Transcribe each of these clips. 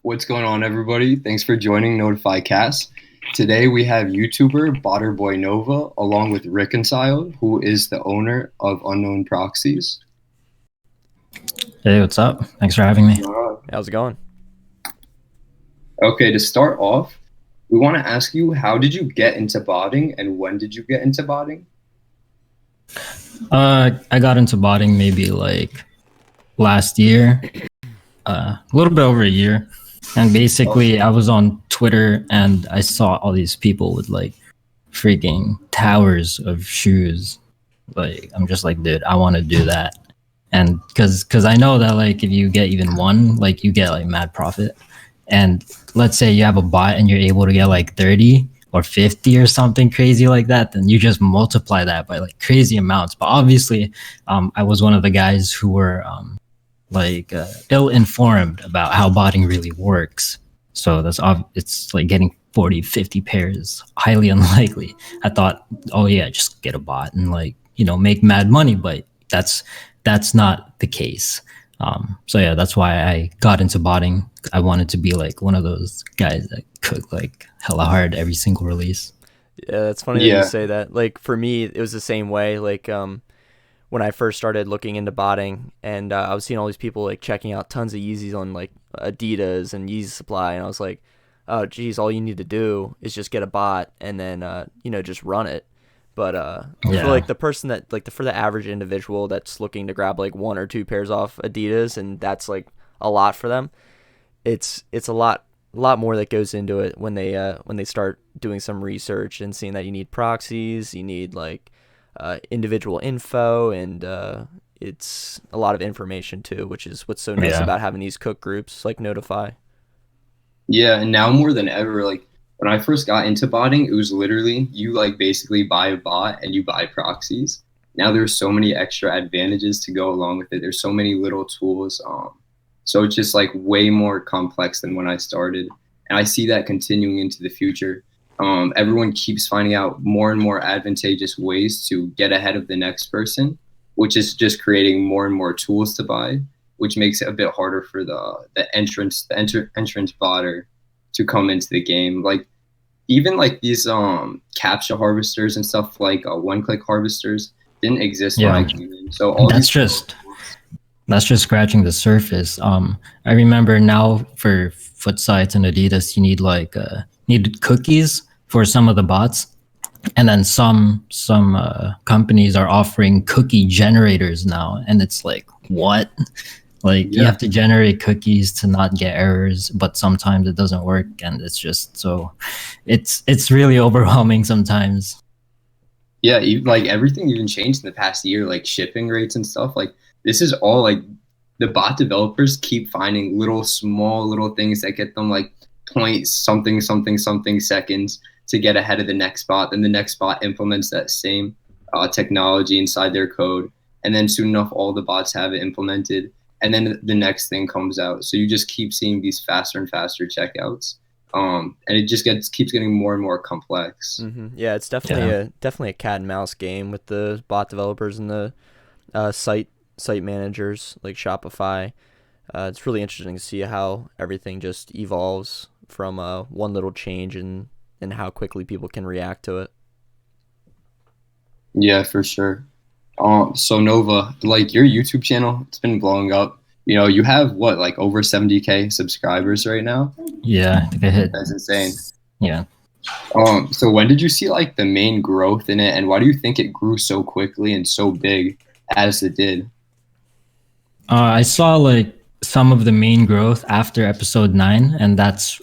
What's going on, everybody? Thanks for joining NotifyCast. Today we have YouTuber BotterBoyNova along with Reconcile, who is the owner of Unknown Proxies. Hey, what's up? Thanks for having me. How's it going? Okay, to start off, we want to ask you, how did you get into botting and when did you get into botting? I got into botting maybe like last year, a little bit over a year. And basically, I was on Twitter and I saw all these people with like freaking towers of shoes. Like, I'm just like, dude, I want to do that. And because I know that like if you get even one, like you get like mad profit. And let's say you have a bot and you're able to get like 30 or 50 or something crazy like that, then you just multiply that by like crazy amounts. But obviously, I was one of the guys who were ill-informed about how botting really works. So it's like getting 40, 50 pairs, highly unlikely. I thought, oh yeah, just get a bot and like, make mad money, but that's not the case. So yeah, that's why I got into botting. I wanted to be like one of those guys that cook like hella hard every single release. Yeah, that's funny that you say that. Like for me, it was the same way. Like when I first started looking into botting, and I was seeing all these people like checking out tons of Yeezys on like Adidas and Yeezy Supply, and I was like, oh geez, all you need to do is just get a bot and then just run it. But for like the person that like for the average individual that's looking to grab like one or two pairs off Adidas, and that's like a lot for them, it's a lot more that goes into it when they start doing some research and seeing that you need proxies, you need like individual info, and it's a lot of information too, which is what's so nice about having these cook groups like Notify. Yeah, and now more than ever, like when I first got into botting, it was literally you like basically buy a bot and you buy proxies. Now there's so many extra advantages to go along with it. There's so many little tools. So it's just like way more complex than when I started. And I see that continuing into the future. Everyone keeps finding out more and more advantageous ways to get ahead of the next person, which is just creating more and more tools to buy, which makes it a bit harder for the entrant botter to come into the game. Like even like these captcha harvesters and stuff, like one-click harvesters, didn't exist when I came in. So all that's just scratching the surface. I remember now for foot sites and Adidas, you need like needed cookies for some of the bots, and then some companies are offering cookie generators now, and it's like, what? Like you have to generate cookies to not get errors, but sometimes it doesn't work, and it's just so it's really overwhelming sometimes. Yeah, like everything even changed in the past year, like shipping rates and stuff. Like this is all like the bot developers keep finding small little things that get them like point something seconds to get ahead of the next bot. Then the next bot implements that same technology inside their code, and then soon enough all the bots have it implemented, and then the next thing comes out. So you just keep seeing these faster and faster checkouts, and it just keeps getting more and more complex. Mm-hmm. Yeah, it's definitely a cat and mouse game with the bot developers and the site managers like Shopify. It's really interesting to see how everything just evolves from one little change and how quickly people can react to it. Yeah, for sure. So Nova, like your YouTube channel, it's been blowing up. You have what, like over 70K subscribers right now? Yeah, I think I hit. That's insane. Yeah. So when did you see like the main growth in it, and why do you think it grew so quickly and so big as it did? I saw like some of the main growth after episode 9, and that's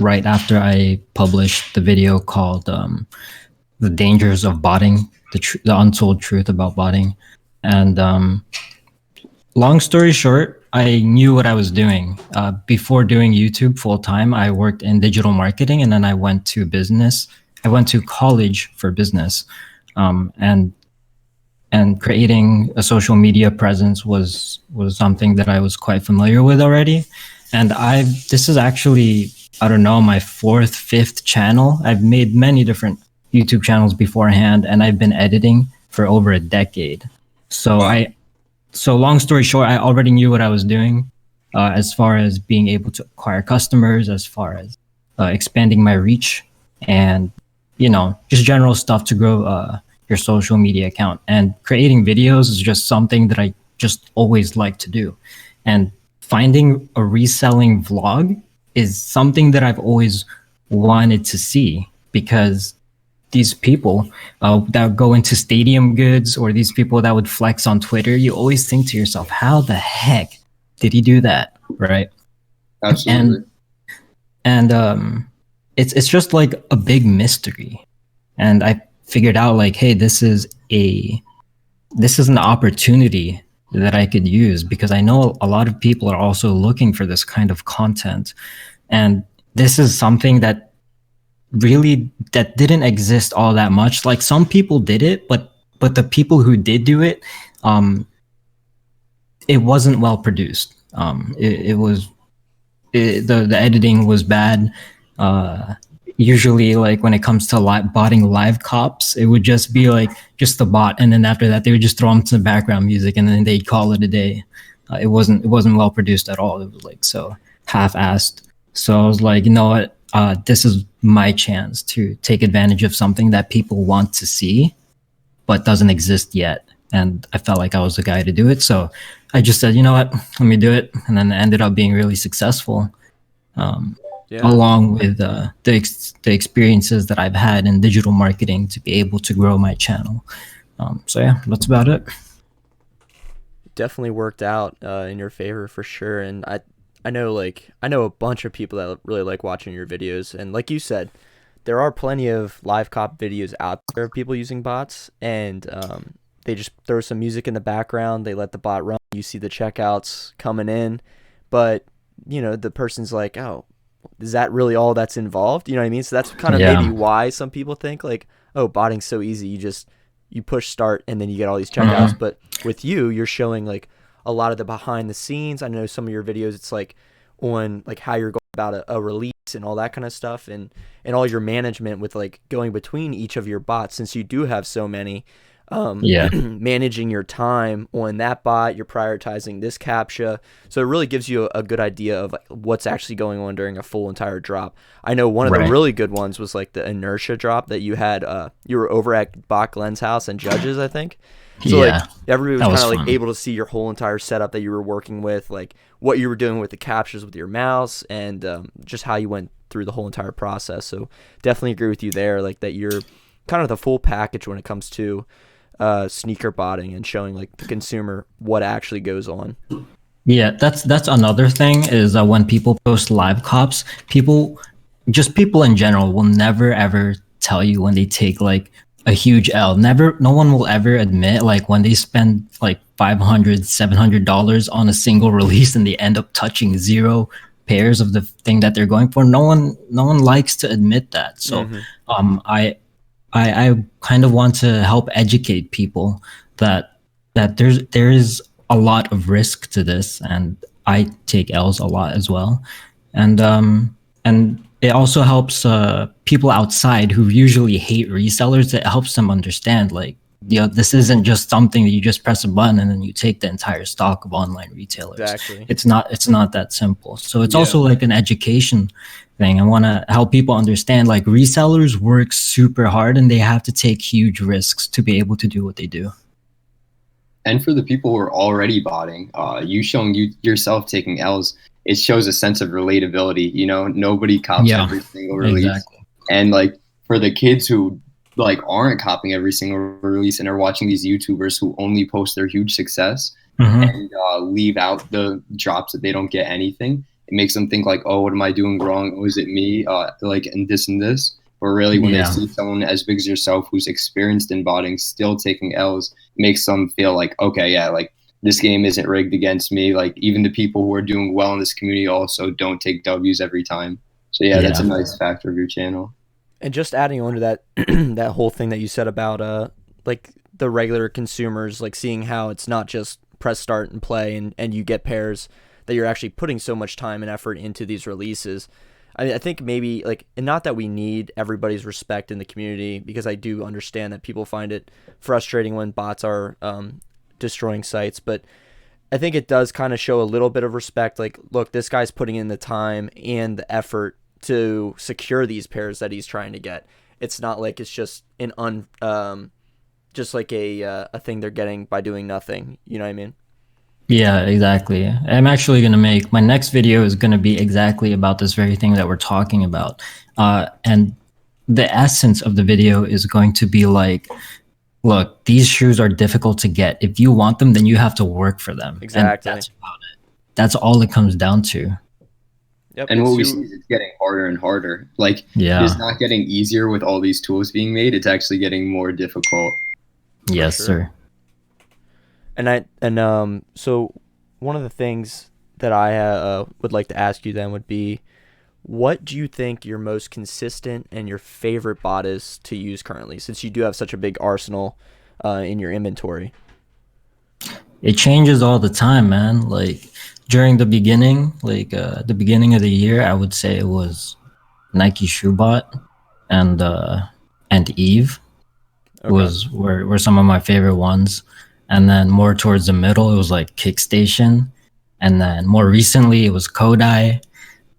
right after I published the video called "The Dangers of Botting: The Untold Truth About Botting." And long story short, I knew what I was doing. Before doing YouTube full time, I worked in digital marketing, and then I went to business. I went to college for business, and creating a social media presence was something that I was quite familiar with already. And this is actually, I don't know, my 4th, 5th channel. I've made many different YouTube channels beforehand, and I've been editing for over a decade. So long story short, I already knew what I was doing. as far as being able to acquire customers, as far as expanding my reach, and just general stuff to grow your social media account. And creating videos is just something that I just always like to do. And finding a reselling vlog is something that I've always wanted to see, because these people that go into stadium goods, or these people that would flex on Twitter, you always think to yourself, how the heck did he do that? Right. Absolutely. And it's just like a big mystery. And I figured out, like, hey, this is an opportunity that I could use, because I know a lot of people are also looking for this kind of content. And this is something that didn't exist all that much. Like, some people did it, but the people who did do it, it wasn't well produced. The editing was bad. Usually, like, when it comes to botting live cops, it would just be like just the bot, and then after that they would just throw them some background music, and then they'd call it a day. It wasn't well produced at all. It was like so half-assed. So I was like, you know what? This is my chance to take advantage of something that people want to see, but doesn't exist yet. And I felt like I was the guy to do it. So I just said, you know what, let me do it. And then it ended up being really successful, along with the experiences that I've had in digital marketing to be able to grow my channel. So yeah, that's about it. Definitely worked out in your favor for sure. And I know a bunch of people that really like watching your videos. And like you said, there are plenty of live cop videos out there of people using bots, and they just throw some music in the background. They let the bot run. You see the checkouts coming in, but the person's like, oh, is that really all that's involved? You know what I mean? So that's kind of maybe why some people think like, oh, botting's so easy. You push start and then you get all these checkouts. But with you're showing like a lot of the behind the scenes. I know some of your videos, it's like on like how you're going about a release and all that kind of stuff, and all your management with like going between each of your bots, since you do have so many. Managing your time on that bot, you're prioritizing this captcha, so it really gives you a good idea of what's actually going on during a full entire drop. I know one of the really good ones was like the inertia drop that you had. You were over at Bach Glenn's house and Judges, I think. So like everybody was kind of like able to see your whole entire setup that you were working with, like what you were doing with the captures with your mouse, and just how you went through the whole entire process. So definitely agree with you there, like that you're kind of the full package when it comes to sneaker botting and showing like the consumer what actually goes on. Yeah, that's another thing is that when people post live cops, people in general will never ever tell you when they take like a huge L. No one will ever admit like when they spend like $500-$700 on a single release and they end up touching 0 pairs of the thing that they're going for. No one likes to admit that. So I kind of want to help educate people that there is a lot of risk to this, and I take L's a lot as well, and it also helps people outside who usually hate resellers. It helps them understand like, this isn't just something that you just press a button and then you take the entire stock of online retailers. Exactly. It's not that simple. So it's also like an education thing. I want to help people understand like resellers work super hard and they have to take huge risks to be able to do what they do. And for the people who are already botting, you showing yourself taking L's, it shows a sense of relatability. Nobody cops every single release. Exactly. And like for the kids who like aren't copying every single release and are watching these YouTubers who only post their huge success and leave out the drops that they don't get anything, it makes them think like, oh, what am I doing wrong? Oh, is it me? Like, and this. Or really, when they see someone as big as yourself who's experienced in botting still taking L's, makes them feel like, okay, yeah, like this game isn't rigged against me. Like even the people who are doing well in this community also don't take W's every time. So that's a nice factor of your channel. And just adding on to that, that whole thing that you said about like the regular consumers, like seeing how it's not just press start and play and you get pairs, that you're actually putting so much time and effort into these releases. I think maybe like, and not that we need everybody's respect in the community, because I do understand that people find it frustrating when bots are destroying sites, but I think it does kind of show a little bit of respect. Like, look, this guy's putting in the time and the effort to secure these pairs that he's trying to get. It's not like it's just just like a thing they're getting by doing nothing. You know what I mean? Yeah, exactly. I'm actually going to make my next video is going to be exactly about this very thing that we're talking about. And the essence of the video is going to be like, look, these shoes are difficult to get. If you want them, then you have to work for them. Exactly. And that's about it. That's all it comes down to. Yep. And what we see is it's getting harder and harder. Like, Yeah. it's not getting easier with all these tools being made. It's actually getting more difficult. Yes, sure. sir. So one of the things that I would like to ask you then would be, what do you think your most consistent and your favorite bot is to use currently, since you do have such a big arsenal in your inventory? It changes all the time, man. Like during the beginning, the beginning of the year, I would say it was Nike Shoebot and Eve were some of my favorite ones. And then more towards the middle, it was like Kickstation. And then more recently, it was Kodai.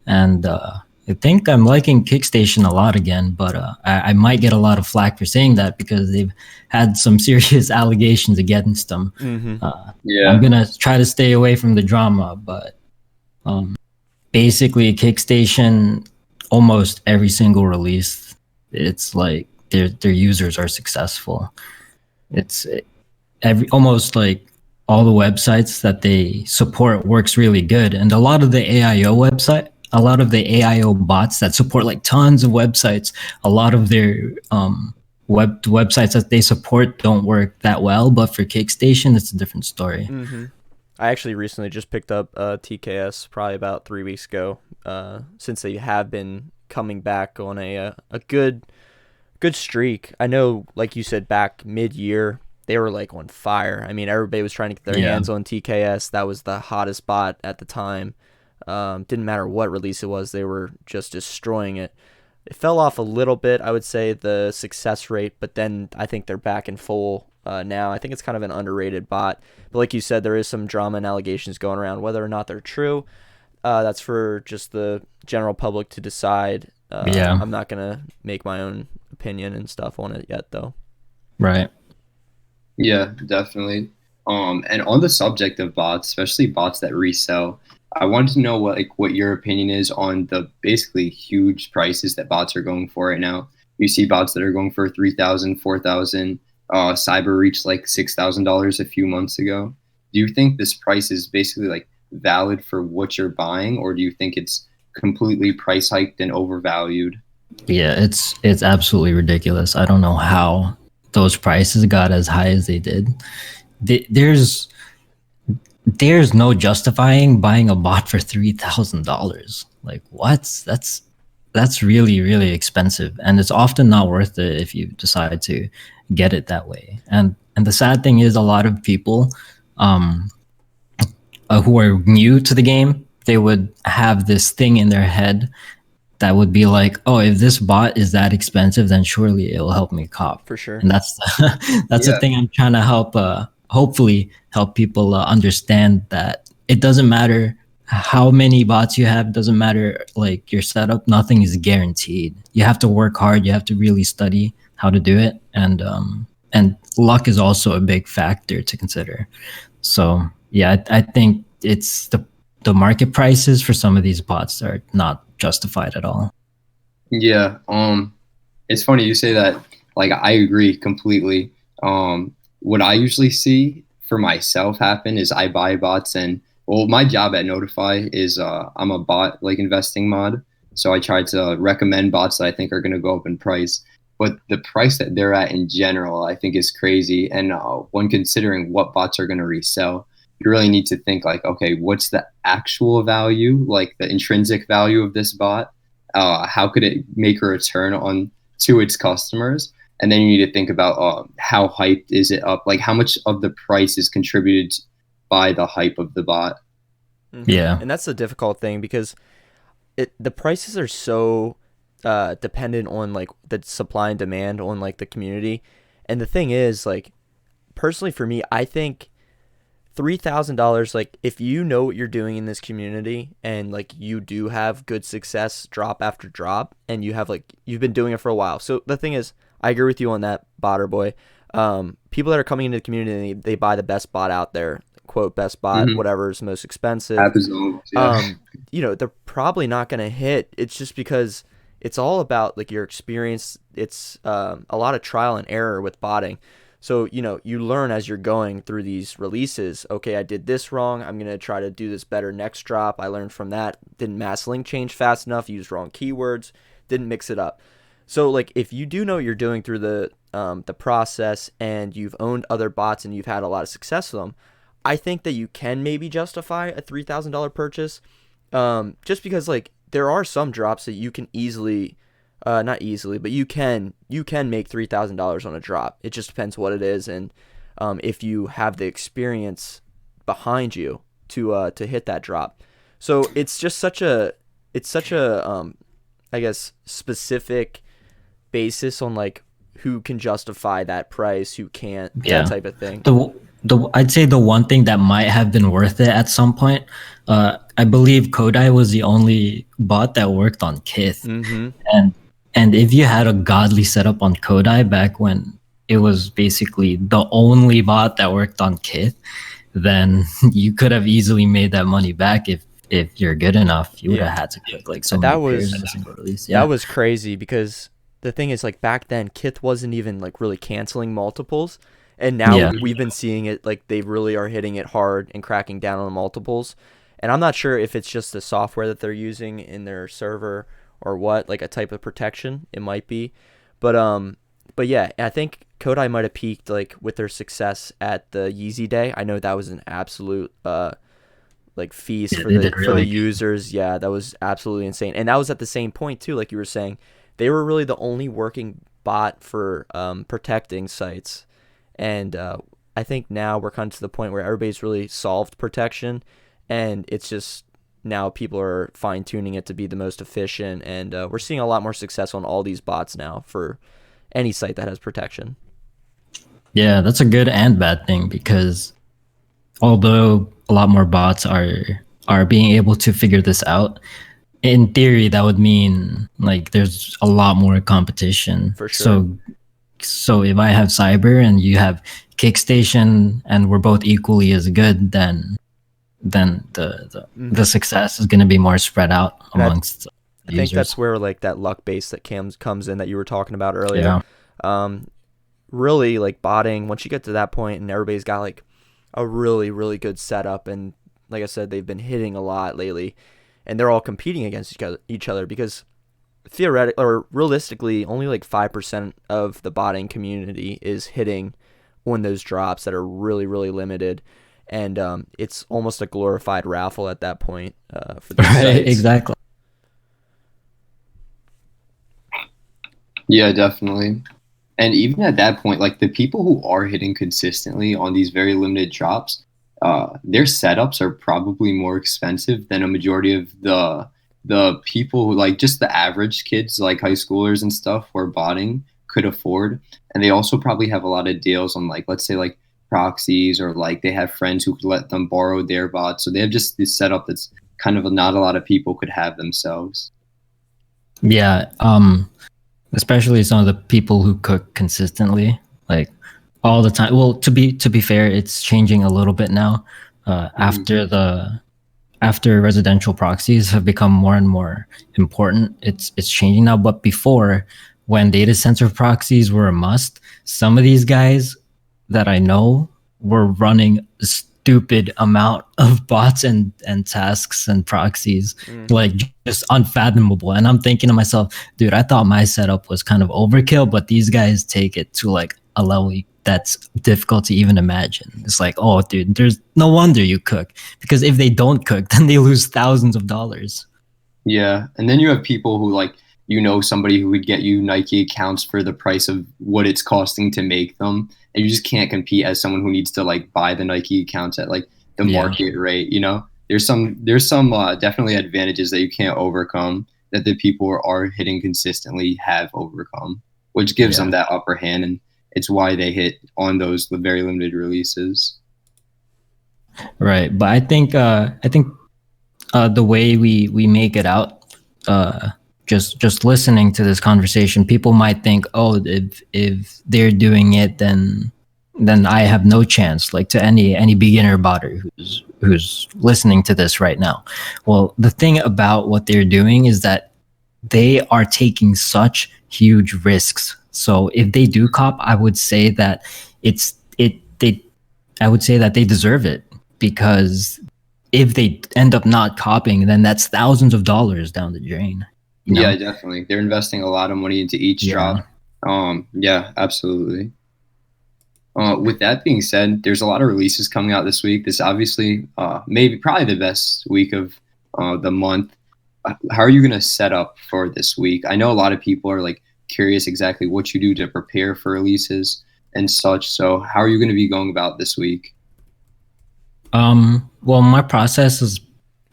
And I think I'm liking Kickstation a lot again, but I might get a lot of flack for saying that because they've had some serious allegations against them. Mm-hmm. Yeah. I'm going to try to stay away from the drama, but basically Kickstation, almost every single release, it's like their users are successful. It's almost like all the websites that they support works really good. And a lot of the AIO bots that support like tons of websites, a lot of their websites that they support don't work that well. But for Kickstation, it's a different story. Mm-hmm. I actually recently just picked up TKS probably about 3 weeks ago, since they have been coming back on a good streak. I know, like you said, back mid-year, they were like on fire. I mean, everybody was trying to get their hands on TKS. That was the hottest bot at the time. Didn't matter what release it was, they were just destroying it. It fell off a little bit, I would say, the success rate, but then I think they're back in full now. I think it's kind of an underrated bot. But like you said, there is some drama and allegations going around. Whether or not they're true, that's for just the general public to decide. I'm not going to make my own opinion and stuff on it yet, though. Right. Yeah, definitely. And on the subject of bots, especially bots that resell, I wanted to know what your opinion is on the basically huge prices that bots are going for right now. You see bots that are going for $3,000, $4,000. Cyber reached like $6,000 a few months ago. Do you think this price is basically like valid for what you're buying, or do you think it's completely price hiked and overvalued? Yeah, it's absolutely ridiculous. I don't know how those prices got as high as they did. There's no justifying buying a bot for $3,000. Like what? That's really, really expensive, and it's often not worth it if you decide to get it that way. And the sad thing is, a lot of people who are new to the game, they would have this thing in their head that would be like, oh, if this bot is that expensive, then surely it'll help me cop. For sure. And that's the thing I'm trying to help, hopefully help people understand, that it doesn't matter how many bots you have, doesn't matter like your setup, nothing is guaranteed. You have to work hard, you have to really study how to do it, and luck is also a big factor to consider. So yeah, I think it's the market prices for some of these bots are not justified at all. Yeah, it's funny you say that. Like, I agree completely. What I usually see for myself happen is I buy bots, and well, my job at Notify is I'm a bot like investing mod, so I try to recommend bots that I think are going to go up in price. But the price that they're at in general, I think, is crazy. And when considering what bots are going to resell, you really need to think like, okay, what's the actual value, like the intrinsic value of this bot? How could it make a return on to its customers? And then you need to think about how hyped is it up? Like, how much of the price is contributed by the hype of the bot? Mm-hmm. Yeah. And that's the difficult thing, because the prices are so dependent on like the supply and demand on like the community. And the thing is, like, personally for me, I think $3,000, like if you know what you're doing in this community and like you do have good success drop after drop and you have like you've been doing it for a while. So the thing is, I agree with you on that, BotterBoy. People that are coming into the community, they buy the best bot out there, quote best bot, whatever is most expensive. You know, they're probably not going to hit. It's just because it's all about like your experience. It's a lot of trial and error with botting. So, you know, you learn as you're going through these releases. Okay, I did this wrong. I'm going to try to do this better next drop. I learned from that. Didn't mass link change fast enough. Used wrong keywords. Didn't mix it up. So, like, if you do know what you're doing through the process and you've owned other bots and you've had a lot of success with them, I think that you can maybe justify a $3,000 purchase. Just because, like, there are some drops that you can easily... not easily, but you can make $3,000 on a drop. It just depends what it is, and if you have the experience behind you to hit that drop. So it's just such a I guess specific basis on like who can justify that price, who can't, that type of thing. I'd say the one thing that might have been worth it at some point, I believe Kodai was the only bot that worked on Kith, and if you had a godly setup on Kodai back when it was basically the only bot that worked on Kith, then you could have easily made that money back if you're good enough. You would have had to click like so many pairs in a single release. That was crazy because the thing is, like, back then Kith wasn't even like really canceling multiples, and now we've been seeing it, like they really are hitting it hard and cracking down on the multiples. And I'm not sure if it's just the software that they're using in their server or what, like a type of protection it might be. But yeah, I think Kodai might have peaked like with their success at the Yeezy Day. I know that was an absolute like feast for the users. Yeah, that was absolutely insane. And that was at the same point too, like you were saying, they were really the only working bot for protecting sites. And I think now we're kind of to the point where everybody's really solved protection, and it's just now people are fine-tuning it to be the most efficient, and we're seeing a lot more success on all these bots now for any site that has protection. Yeah, that's a good and bad thing, because although a lot more bots are being able to figure this out, in theory that would mean like there's a lot more competition. For sure. So if I have Cyber and you have Kickstation and we're both equally as good, then the success is going to be more spread out amongst I think that's where like that luck base that comes in that you were talking about earlier. Really, like botting, once you get to that point and everybody's got like a really, really good setup, and like I said, they've been hitting a lot lately, and they're all competing against each other because theoretically or realistically only like 5% of the botting community is hitting on those drops that are really, really limited. And it's almost a glorified raffle at that point for the sites. Exactly. Yeah, definitely. And even at that point, like the people who are hitting consistently on these very limited drops, their setups are probably more expensive than a majority of the people who, like, just the average kids, like high schoolers and stuff who are botting could afford. And they also probably have a lot of deals on, like, let's say like proxies, or like they have friends who could let them borrow their bots. So they have just this setup that's kind of not a lot of people could have themselves. Yeah, especially some of the people who cook consistently, like all the time. Well, to be fair, it's changing a little bit now. After residential proxies have become more and more important, it's changing now. But before, when data center proxies were a must, some of these guys that I know were running a stupid amount of bots and tasks and proxies, like just unfathomable. And I'm thinking to myself, dude, I thought my setup was kind of overkill, but these guys take it to like a level that's difficult to even imagine. It's like, oh, dude, there's no wonder you cook, because if they don't cook, then they lose thousands of dollars. Yeah, and then you have people who, like, you know, somebody who would get you Nike accounts for the price of what it's costing to make them, and you just can't compete as someone who needs to like buy the Nike accounts at like the market rate. You know, there's some definitely advantages that you can't overcome that the people who are hitting consistently have overcome, which gives them that upper hand, and it's why they hit on those very limited releases. Right, but I think the way we make it out, just listening to this conversation, people might think, oh, if they're doing it, then I have no chance. Like to any beginner botter who's listening to this right now. Well, the thing about what they're doing is that they are taking such huge risks. So if they do cop, I would say that it's it they I would say that they deserve it, because if they end up not copying, then that's thousands of dollars down the drain. You Yeah, know? definitely. They're investing a lot of money into each Yeah. drop. Yeah, absolutely. With that being said, there's a lot of releases coming out this week. This obviously, maybe probably the best week of the month. How are you going to set up for this week? I know a lot of people are like curious exactly what you do to prepare for releases and such. So, how are you going to be going about this week? Well, my process is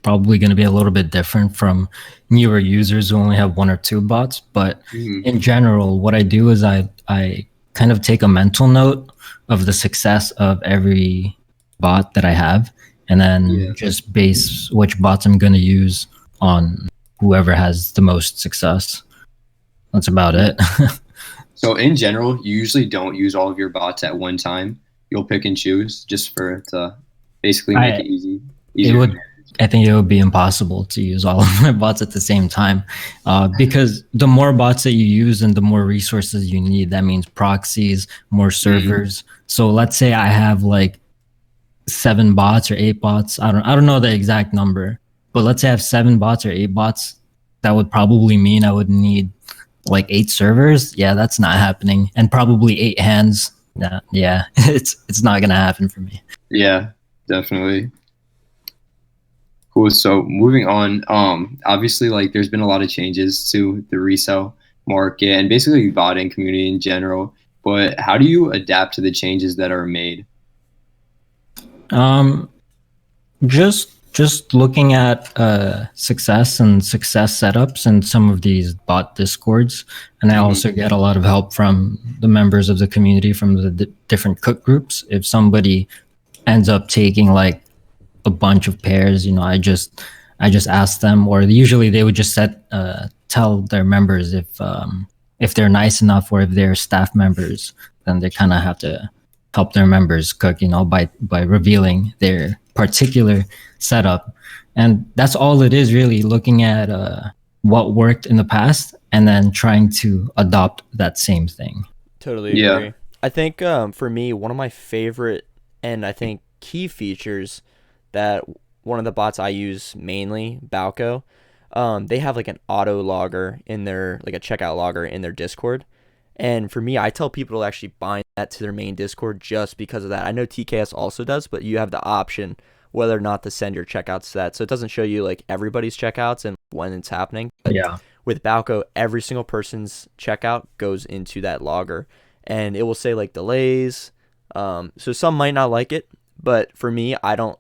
probably going to be a little bit different from newer users who only have one or two bots. But Mhm. in general, what I do is I kind of take a mental note of the success of every bot that I have, and then Yeah. just base which bots I'm going to use on whoever has the most success. That's about it. So, in general, you usually don't use all of your bots at one time. You'll pick and choose just for to basically make I it it easier to would manage. I think it would be impossible to use all of my bots at the same time, because the more bots that you use and the more resources you need, that means proxies, more Mhm. servers. So let's say I have like 7 bots or 8 bots. I don't know the exact number, but let's say I have 7 bots or 8 bots. That would probably mean I would need like 8 servers. Yeah, that's not happening, and probably 8 hands. Yeah, it's not gonna happen for me. Yeah, definitely. Cool. So moving on, obviously, like there's been a lot of changes to the resale market and basically botting community in general. But how do you adapt to the changes that are made? Um, just looking at success and success setups in some of these bot discords, and I Hmm. also get a lot of help from the members of the community from the different cook groups. If somebody ends up taking like a bunch of pairs, I just ask them, or usually they would just tell their members if they're nice enough, or if they're staff members, then they kind of have to help their members cook, by revealing their particular setup. And that's all it is, really, looking at what worked in the past and then trying to adopt that same thing. Totally Yeah. agree. I think for me, one of my favorite and I think key features that one of the bots I use mainly, Balco, they have like an auto logger in their like a checkout logger in their Discord. And for me, I tell people to actually bind that to their main Discord just because of that. I know TKS also does, but you have the option whether or not to send your checkouts to that. So it doesn't show you like everybody's checkouts and when it's happening. But Yeah. with Balco, every single person's checkout goes into that logger, and it will say like delays. So some might not like it, but for me, I don't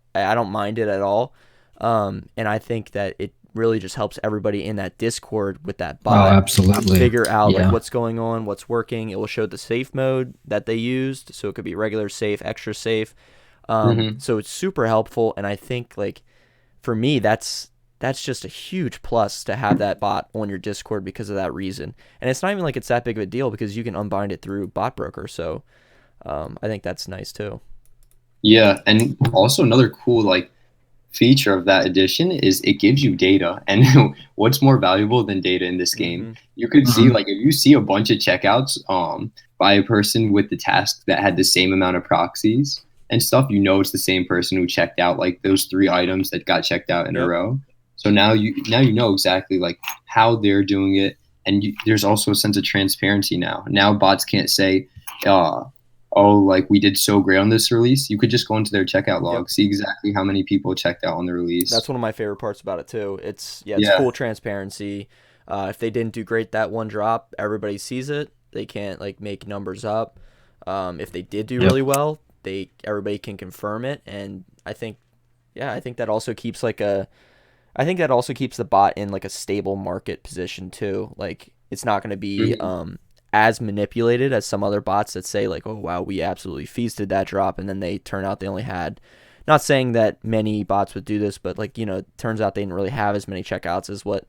mind it at all. And I think that it really just helps everybody in that Discord with that Oh, bot absolutely. figure out like Yeah. what's going on, what's working. It will show the safe mode that they used, so it could be regular safe, extra safe. Hmm. So it's super helpful, and I think like for me, that's just a huge plus to have that bot on your Discord because of that reason. And it's not even like it's that big of a deal because you can unbind it through Bot Broker. So I think that's nice too. Yeah. And also another cool like feature of that edition is it gives you data. And what's more valuable than data in this game? Hmm. You could see Mhm. like if you see a bunch of checkouts by a person with the task that had the same amount of proxies and stuff, it's the same person who checked out like those 3 items that got checked out in a Yep. row. So now you know exactly like how they're doing it, and there's also a sense of transparency now. Now bots can't say, uh, oh, like we did so great on this release. You could just go into their checkout Yep. log, see exactly how many people checked out on the That's release. one of my favorite parts about it too. It's Yeah. full transparency. If they didn't do great that one drop, everybody sees it. They can't like make numbers up. If they did do Yep. really well, they everybody can confirm it. And I think that also keeps I think that also keeps the bot in like a stable market position too. Like it's not going to be Mhm. as manipulated as some other bots that say like, oh wow, we absolutely feasted that drop, and then they turn out they only had not saying that many bots would do this, but like, it turns out they didn't really have as many checkouts as what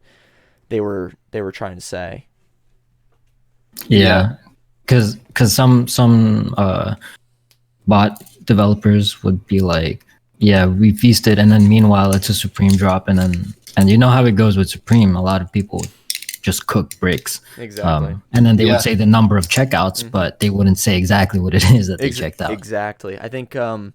they were trying to say. Yeah, because some bot developers would be like, yeah, we feasted, and then meanwhile it's a Supreme drop, and you know how it goes with Supreme. A lot of people just cook bricks. Exactly. And then they would say the number of checkouts, but they wouldn't say exactly what it is that they checked out. Exactly. I think I'm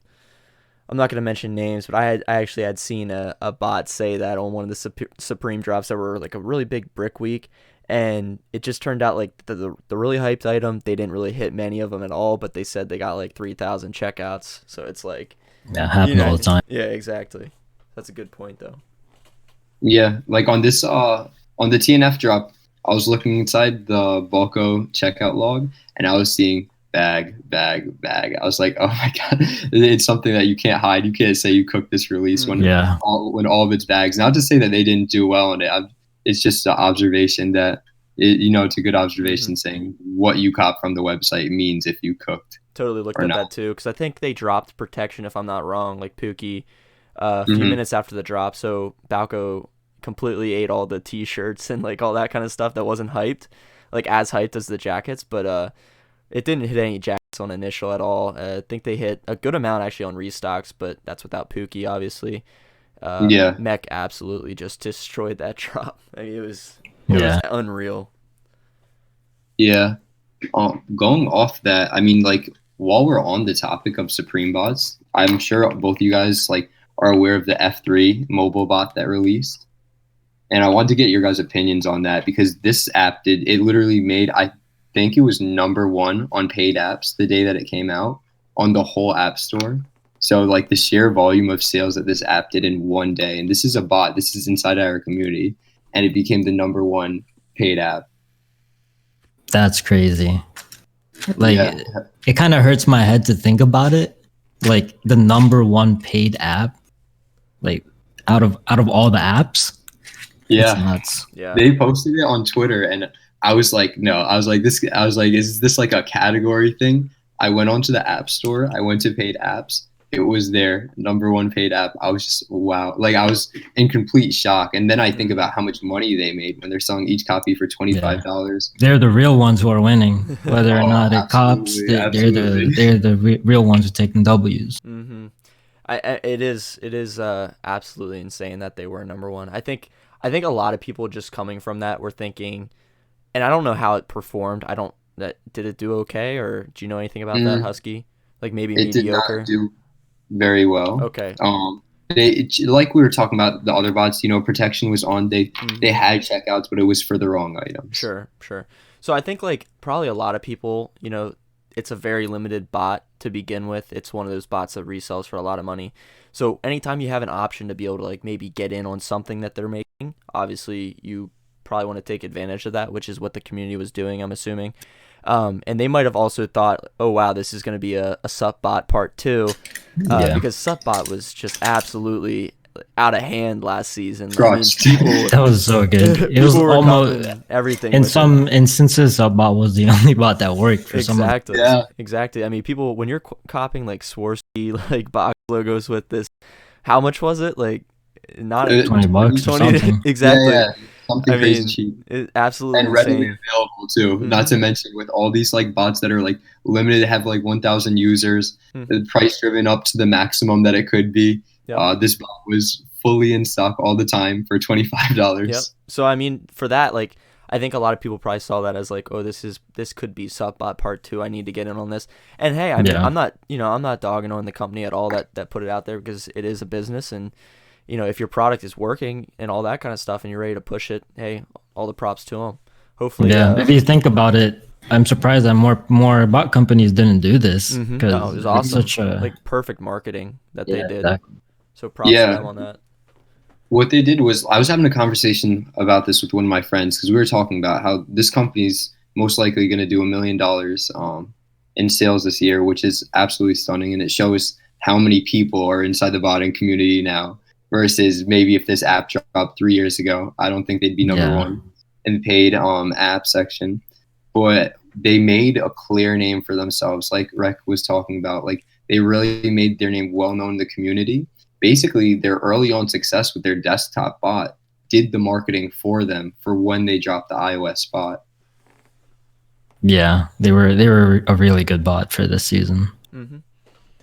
not going to mention names, but I actually had seen a bot say that on one of the Supreme drops that were like a really big brick week, and it just turned out like the really hyped item, they didn't really hit many of them at all, but they said they got like 3,000 checkouts. So it's like, happens all the time. Yeah, exactly. That's a good point though. Yeah, like on this on the TNF drop, I was looking inside the Balco checkout log, and I was seeing bag. I was like, oh my god, it's something that you can't hide. You can't say you cooked this release when all of its bags. Not to say that they didn't do well in it. It's just an observation that it's a good observation saying what you cop from the website means if you cooked. Totally looked at that too, because I think they dropped protection, if I'm not wrong, like Pookie, a few minutes after the drop. So Balco completely ate all the t-shirts and like all that kind of stuff that wasn't hyped, like as hyped as the jackets, but it didn't hit any jackets on initial at all. I think they hit a good amount actually on restocks, but that's without Pookie, obviously. Mech absolutely just destroyed that drop. I mean, it was unreal. Yeah. Going off that, I mean, like, while we're on the topic of Supreme bots, I'm sure both you guys like are aware of the F3 mobile bot that released. And I wanted to get your guys' opinions on that, because this app it literally made, I think it was #1 on paid apps the day that it came out on the whole app store. So like the sheer volume of sales that this app did in one day, and this is a bot, this is inside our community, and it became the #1 paid app. That's crazy. Like it kind of hurts my head to think about it. Like the #1 paid app, like out of all the apps. Yeah. It's nuts. Yeah. They posted it on Twitter, and I was like, no. I was like, is this like a category thing? I went onto the app store. I went to paid apps. It was their #1 paid app. I was just, wow. Like, I was in complete shock. And then I think about how much money they made when they're selling each copy for $25. They're the real ones who are winning, whether or not it cops. They're the real ones who are taking W's. Mm-hmm. It is absolutely insane that they were #1. I think a lot of people just coming from that were thinking, and I don't know how it performed. Did it do okay, or do you know anything about that, Husky? Like maybe it mediocre. It did not do very well. Okay. Like we were talking about the other bots, protection was on. They had checkouts, but it was for the wrong items. Sure. So I think like probably a lot of people, it's a very limited bot to begin with. It's one of those bots that resells for a lot of money. So anytime you have an option to be able to like maybe get in on something that they're making, obviously you probably want to take advantage of that, which is what the community was doing, I'm assuming. And they might have also thought, oh wow, this is going to be a SupBot part 2, because SupBot was just absolutely out of hand last season. I mean, that was so good. It was almost everything. In some instances, SupBot was the only bot that worked for exactly. some. Yeah, exactly. I mean, people, when you're copying like Swarovski like box logos with this, how much was it? Like not $20 or something. Exactly. Yeah. Something crazy cheap. It absolutely and readily available too. Not to mention with all these like bots that are like limited to have like 1,000 users, the price driven up to the maximum that it could be. Yep. This bot was fully in stock all the time for $25. Yep. So I mean, for that, like I think a lot of people probably saw that as like, oh, this could be SupBot part 2. I need to get in on this. And hey, I mean, I'm not dogging on the company at all that put it out there, because it is a business, and if your product is working and all that kind of stuff and you're ready to push it, hey, all the props to them. Hopefully. Yeah, if you think about it, I'm surprised that more bot companies didn't do this, because it was awesome. Such a like perfect marketing that they did. Exactly. So props to them on that. What they did was, I was having a conversation about this with one of my friends, because we were talking about how this company's most likely going to do $1 million in sales this year, which is absolutely stunning, and it shows how many people are inside the botting community now. Versus maybe if this app dropped 3 years ago, I don't think they'd be #1 in the paid app section. But they made a clear name for themselves, like Rek was talking about. Like they really made their name well known in the community. Basically, their early on success with their desktop bot did the marketing for them for when they dropped the iOS bot. Yeah, they were a really good bot for this season. Mm-hmm.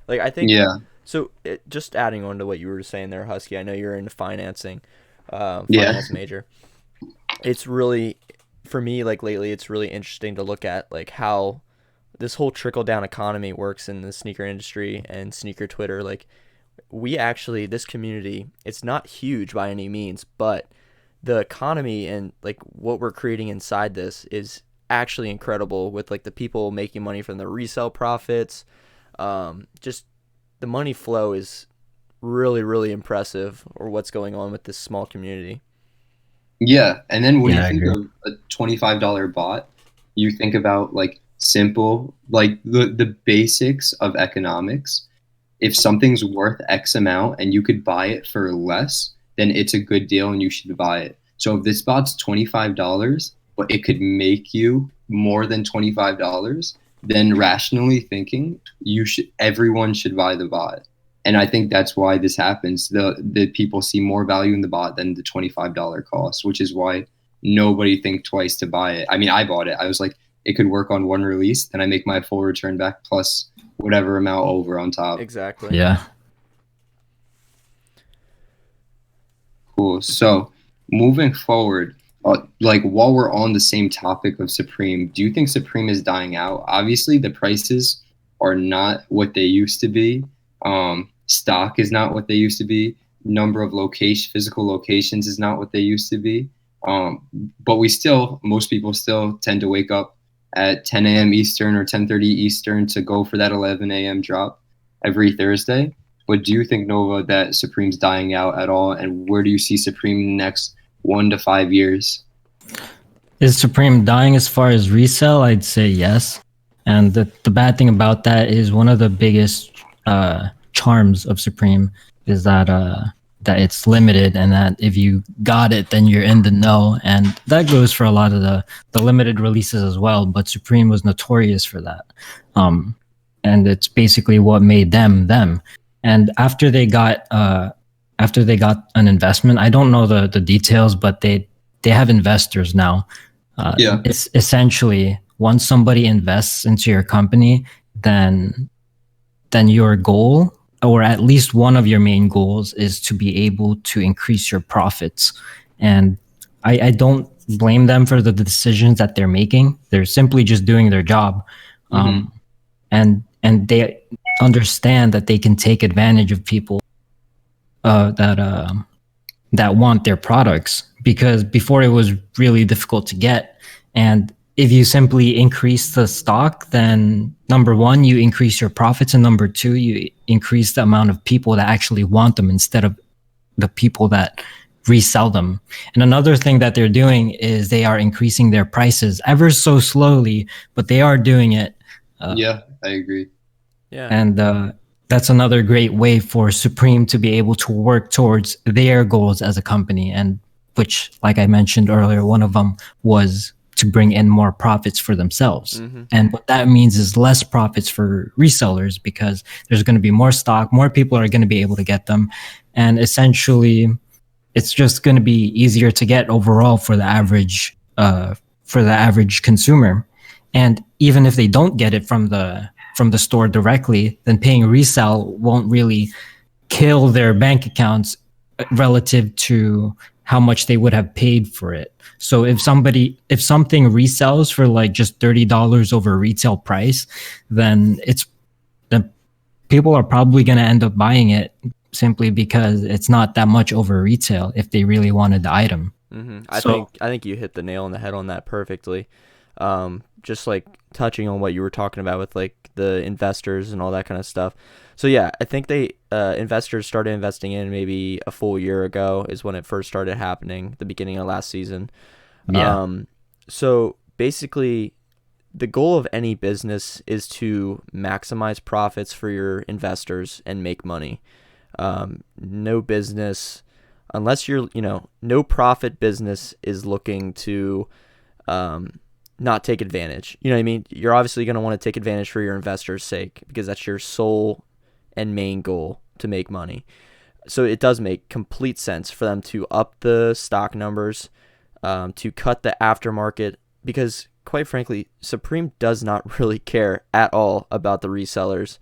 Like, I think, Yeah. So just adding on to what you were saying there, Husky, I know you're into finance major. It's really, for me, like lately, it's really interesting to look at like how this whole trickle down economy works in the sneaker industry and sneaker Twitter. Like, this community, it's not huge by any means, but the economy and like what we're creating inside this is actually incredible, with like the people making money from the resale profits. Just the money flow is really, really impressive, or what's going on with this small community. Yeah, and then when Yeah, I you think agree. of a $25 bot, you think about like simple, like the basics of economics. If something's worth X amount and you could buy it for less, then it's a good deal and you should buy it. So if this bot's $25, but it could make you more than $25, then rationally thinking, everyone should buy the bot. And I think that's why this happens. The people see more value in the bot than the $25 cost, which is why nobody think twice to buy it. I mean, I bought it. I was like, it could work on one release, then I make my full return back plus whatever amount over on top. Exactly. Yeah. Cool. So moving forward, like while we're on the same topic of Supreme, do you think Supreme is dying out? Obviously, the prices are not what they used to be. Stock is not what they used to be. Number of physical locations is not what they used to be. But most people still tend to wake up at 10 a.m. Eastern or 10:30 Eastern to go for that 11 a.m. drop every Thursday. But do you think, Nova, that Supreme's dying out at all? And where do you see Supreme in the next 1 to 5 years? Is Supreme dying as far as resale? I'd say yes. And the bad thing about that is one of the biggest charms of Supreme is that it's limited, and that if you got it, then you're in the know. And that goes for a lot of the limited releases as well. But Supreme was notorious for that. And it's basically what made them them. And after they got an investment, I don't know the details, but they have investors now. Yeah. It's essentially, once somebody invests into your company, then your goal, or at least one of your main goals, is to be able to increase your profits. And I don't blame them for the decisions that they're making. They're simply just doing their job. And they understand that they can take advantage of people that want their products, because before it was really difficult to get. And if you simply increase the stock, then number one, you increase your profits, and number two, you increase the amount of people that actually want them instead of the people that resell them. And another thing that they're doing is they are increasing their prices ever so slowly, but they are doing it. Yeah, I agree. Yeah. And that's another great way for Supreme to be able to work towards their goals as a company, and which, like I mentioned earlier, one of them was to bring in more profits for themselves. And what that means is less profits for resellers, because there's going to be more stock, more people are going to be able to get them, and essentially it's just going to be easier to get overall for the average consumer. And even if they don't get it from the store directly, then paying resale won't really kill their bank accounts relative to how much they would have paid for it. So if something resells for like just $30 over retail price, then people are probably going to end up buying it, simply because it's not that much over retail if they really wanted the item. I think you hit the nail on the head on that perfectly. Just like touching on what you were talking about with like the investors and all that kind of stuff. So yeah, I think investors started investing in maybe a full year ago is when it first started happening, the beginning of last season. Yeah. So basically the goal of any business is to maximize profits for your investors and make money. No business, unless no profit business is looking to, not take advantage. You know what I mean? You're obviously going to want to take advantage for your investors' sake, because that's your sole and main goal to make money. So it does make complete sense for them to up the stock numbers, to cut the aftermarket, because quite frankly, Supreme does not really care at all about the resellers.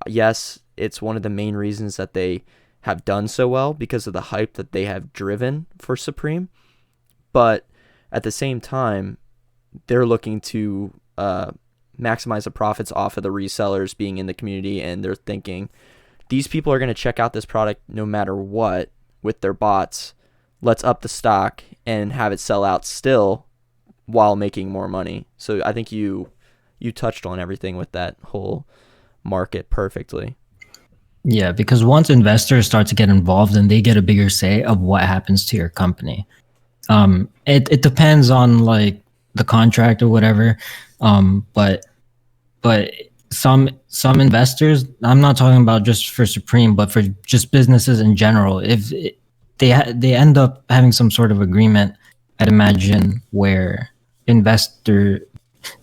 Yes, it's one of the main reasons that they have done so well, because of the hype that they have driven for Supreme. But at the same time, they're looking to maximize the profits off of the resellers being in the community, and they're thinking, these people are going to check out this product no matter what with their bots. Let's up the stock and have it sell out still while making more money. So I think you touched on everything with that whole market perfectly. Yeah, because once investors start to get involved, and they get a bigger say of what happens to your company. It depends on like the contract or whatever. But some investors, I'm not talking about just for Supreme, but for just businesses in general, if they end up having some sort of agreement, I'd imagine, where the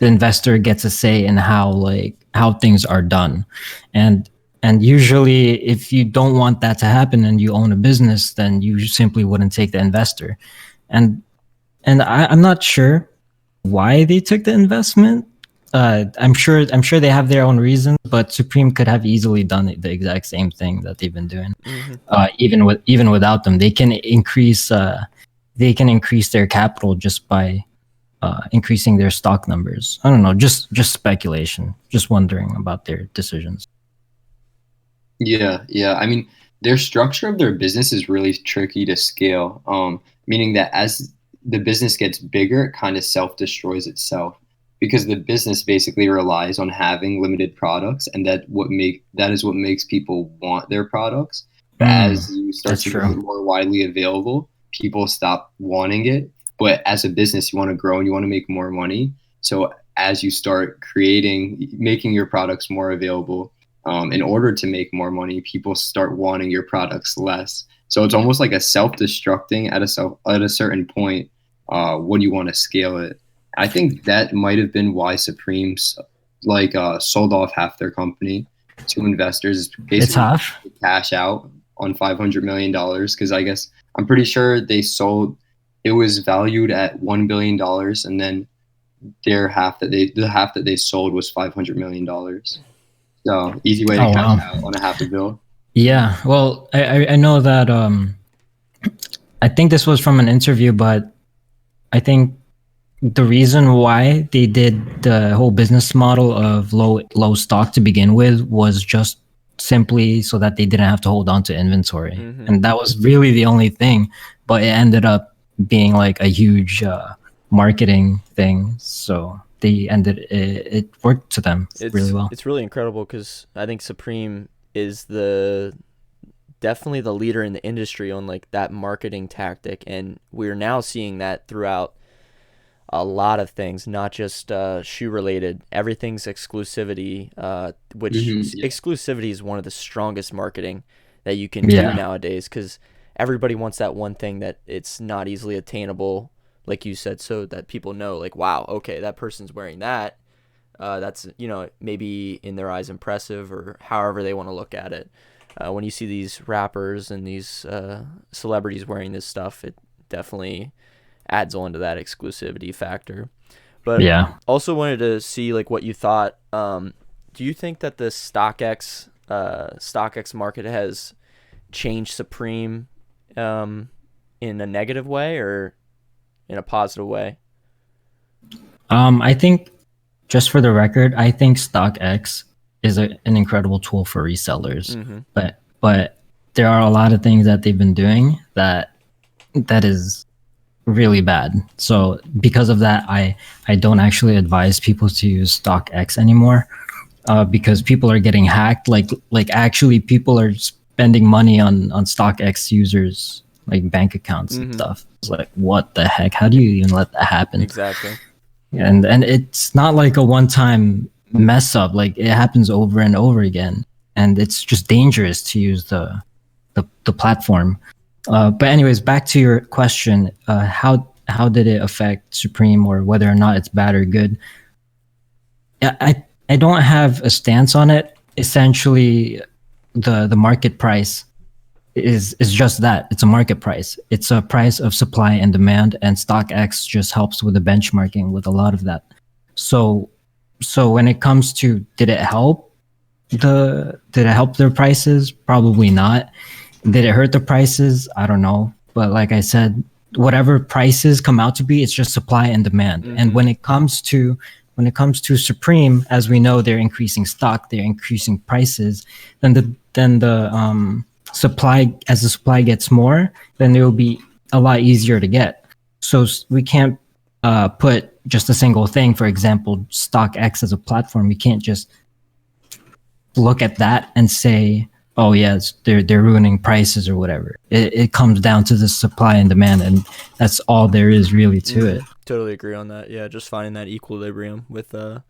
investor gets a say in how things are done. And usually if you don't want that to happen and you own a business, then you simply wouldn't take the investor. And I'm not sure why they took the investment. I'm sure they have their own reasons, but Supreme could have easily done the exact same thing that they've been doing. Even without them, they can increase their capital just by increasing their stock numbers. I don't know, just speculation. Just wondering about their decisions. Yeah. I mean, their structure of their business is really tricky to scale. Meaning that as the business gets bigger, it kind of self-destroys itself, because the business basically relies on having limited products, and that is what makes people want their products. But as you start to make it more widely available, people stop wanting it. But as a business, you want to grow and you want to make more money. So as you start making your products more available, in order to make more money, people start wanting your products less. So it's almost like a self-destructing at a certain point when you want to scale it. I think that might have been why Supreme's sold off half their company to investors, basically to cash out on $500 million. Because I guess I'm pretty sure it was valued at $1 billion, and then the half that they sold was $500 million. So easy way to cash out on a $500 million. Yeah, well, I know that. I think this was from an interview, but I think the reason why they did the whole business model of low stock to begin with was just simply so that they didn't have to hold on to inventory, and that was really the only thing. But it ended up being like a huge marketing thing, so it worked to them really well. It's really incredible, because I think Supreme is definitely the leader in the industry on like that marketing tactic, and we're now seeing that throughout a lot of things, not just shoe related. Everything's exclusivity, which exclusivity is one of the strongest marketing that you can do nowadays, because everybody wants that one thing that it's not easily attainable, like you said, so that people know, like, wow, okay, that person's wearing that. That's, maybe in their eyes impressive, or however they want to look at it. When you see these rappers and these celebrities wearing this stuff, it definitely adds on to that exclusivity factor. But also wanted to see like what you thought. Do you think that the StockX market has changed Supreme in a negative way or in a positive way? I think, just for the record, I think StockX is an incredible tool for resellers. But there are a lot of things that they've been doing that is really bad. So because of that, I don't actually advise people to use StockX anymore, because people are getting hacked. Like actually people are spending money on StockX users, like bank accounts and stuff. It's like, what the heck? How do you even let that happen? Exactly. And it's not like a one-time mess up. Like, it happens over and over again, and it's just dangerous to use the platform. But anyways, back to your question, how did it affect Supreme, or whether or not it's bad or good? I don't have a stance on it. essentially the market price is just that. It's a market price. It's a price of supply and demand, and StockX just helps with the benchmarking with a lot of that. So when it comes to did it help their prices? Probably not. Did it hurt the prices? I don't know. But like I said, whatever prices come out to be, it's just supply and demand. And when it comes to Supreme, as we know, they're increasing stock, they're increasing prices. Then the supply, as the supply gets more, then it will be a lot easier to get. So we can't put just a single thing. For example, StockX as a platform. You can't just look at that and say, oh yes, they're ruining prices or whatever. It comes down to the supply and demand, and that's all there is really to it. Totally agree on that. Yeah, just finding that equilibrium with the